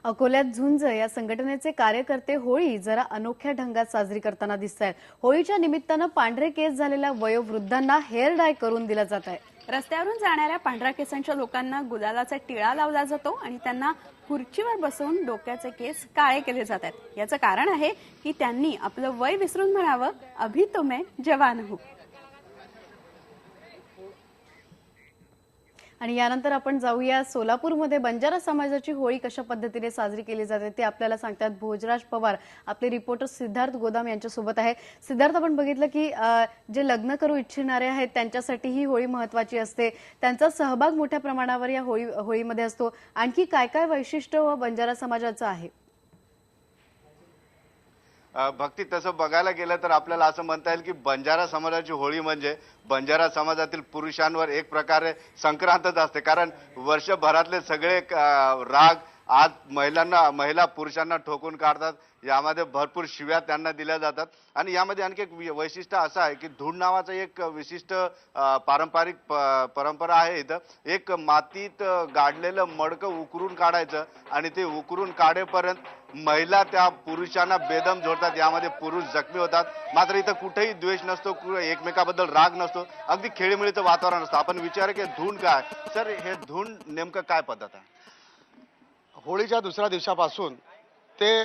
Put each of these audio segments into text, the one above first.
अकोल्यात झुंज या संघटनेचे कार्यकर्ते होळी जरा अनोख्या ढंगात साजरी करताना दिसत आहेत। होळीच्या निमित्तानं पांढरे केस झालेल्या वयोवृद्धांना हेअर डाय करून दिला जात आहे। रस्त्यावरून जाणाऱ्या पांढऱ्या केसांच्या लोकांना गुलालाचा टिळा लावला जातो आणि त्यांना खुर्चीवर बसवून डोक्याचे केस काळे केले जातात। याचं कारण आहे की त्यांनी आपलं वय विसरून म्हणावं, अभी तो मैं जवान हूं। आणि यानंतर आपण जाऊया सोलापूरमध्ये बंजारा समाजाची होळी कशा पद्धतीने साजरी केली जाते ते आपल्याला सांगतात भोजराज पवार। आपले रिपोर्टर सिद्धार्थ गोदाम यांच्यासोबत आहे। सिद्धार्थ, आपण बघितलं की जे लग्न करू इच्छिणारे आहेत त्यांच्यासाठी ही होळी महत्त्वाची असते, त्यांचा सहभाग मोठ्या प्रमाणावर या होळीमध्ये असतो। आणखी काय काय वैशिष्ट्य व बंजारा समाजाचं आहे? भक्ती, तसं बघायला गेलं तर आपल्याला असं म्हणता येईल की बंजारा समाजाची होळी म्हणजे बंजारा समाजातील पुरुषांवर एक प्रकारे संक्रांतच असते। कारण वर्षभरातले सगळे राग आज महिला पुरुषांना ठोकून काढतात। यामध्ये भरपूर शिव्या त्यांना दिल्या जातात। आणि यामध्ये आणखी एक वैशिष्ट्य असं आहे की धूण नावाचं एक विशिष्ट पारंपरिक परंपरा आहे। इथं एक मातीत गाडलेलं मडकं उकरून काढायचं आणि ते उकरून काढेपर्यंत महिला त्या पुरुषांना बेदम जोडतात। यामध्ये पुरुष जखमी होतात। मात्र इथं कुठेही द्वेष नसतो, एकमेकाबद्दल राग नसतो, अगदी खेळीमेळीचं वातावरण असतं। आपण विचार की धूण काय, सर हे धूण नेमकं काय पद्धत आहे? होळीच्या दुसऱ्या दिवसापासून ते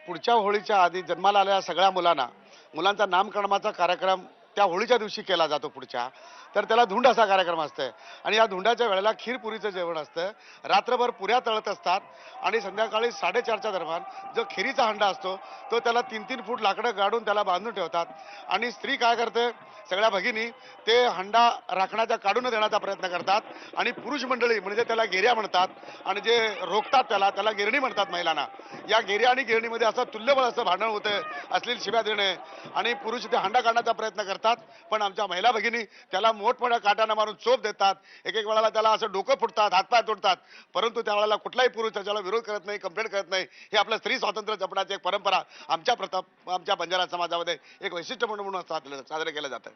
पुढच्या होळीच्या आधी जन्माला आलेल्या सगळ्या मुलांचा नामकरणाचा कार्यक्रम त्या होळीच्या दिवशी केला जातो पुढच्या। तर त्याला धुंड असा कार्यक्रम असते आणि या धुंडाच्या वेळेला खीरपुरीचं जेवण असतं। रात्रभर पुऱ्या तळत असतात आणि संध्याकाळी 4:30च्या दरम्यान जो खिरीचा हंडा असतो तो त्याला 3-3 फूट लाकडं गाडून त्याला बांधून ठेवतात। आणि स्त्री काय करते, सगळ्या भगिनी ते हंडा राखण्याचा काढून देण्याचा प्रयत्न करतात आणि पुरुष मंडळी म्हणजे त्याला गेऱ्या म्हणतात आणि जे रोखतात त्याला गिरणी म्हणतात महिलांना। या गेऱ्या आणि गिरणीमध्ये असं तुल्यबळ असं भांडण होतं, अश्लील शिव्या देणे आणि पुरुष ते हंडा काढण्याचा प्रयत्न करतात। पण आमच्या महिला भगिनी त्याला मोठमोठ्या काट्यानं मारून चोप देतात। एक वेळेला त्याला असं डोकं फुटतात, हातपाय तोडतात, परंतु त्यावेळेला कुठलाही पुरुष त्याला विरोध करत नाही, कंप्लेंट करत नाही। हे आपलं स्त्री स्वातंत्र्य जपण्याची एक परंपरा आमच्या बंजारा समाजामध्ये एक वैशिष्ट्य म्हणून साजरे केलं जातं।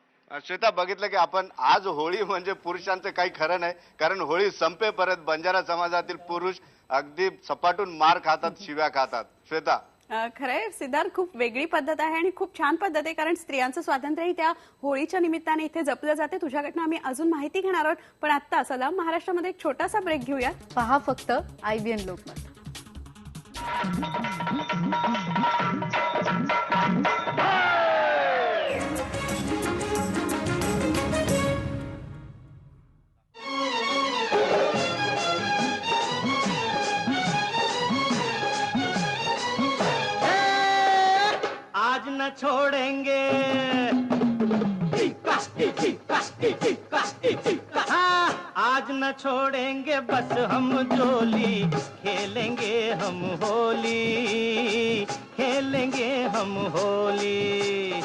श्वेता, बघितलं की आपण आज होळी म्हणजे पुरुषांचं काही खरं नाही। कारण होळी संपेपर्यंत बंजारा समाजातील पुरुष अगदी सपाटून मार खातात, शिव्या खातात। श्वेता, खरंय सिद्धार्थ, खूप वेगळी पद्धत आहे आणि खूप छान पद्धत आहे, कारण स्त्रियांचं स्वातंत्र्यही त्या होळीच्या निमित्ताने इथे जपलं जाते। तुझ्याकडनं आम्ही अजून माहिती घेणार आहोत, पण आता चला महाराष्ट्रामध्ये एक छोटासा ब्रेक घेऊया। पहा फक्त IBN लोकमत। आज न छोड़ेंगे, हाँ, आज न छोड़ेंगे बस हम जोली, खेलेंगे हम होली, खेलेंगे हम होली।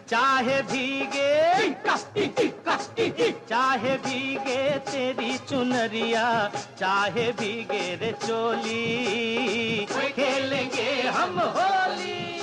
चाहे भीगे तेरी चुनरिया, चाहे भीगे रे चोली, खेलेंगे हम होली।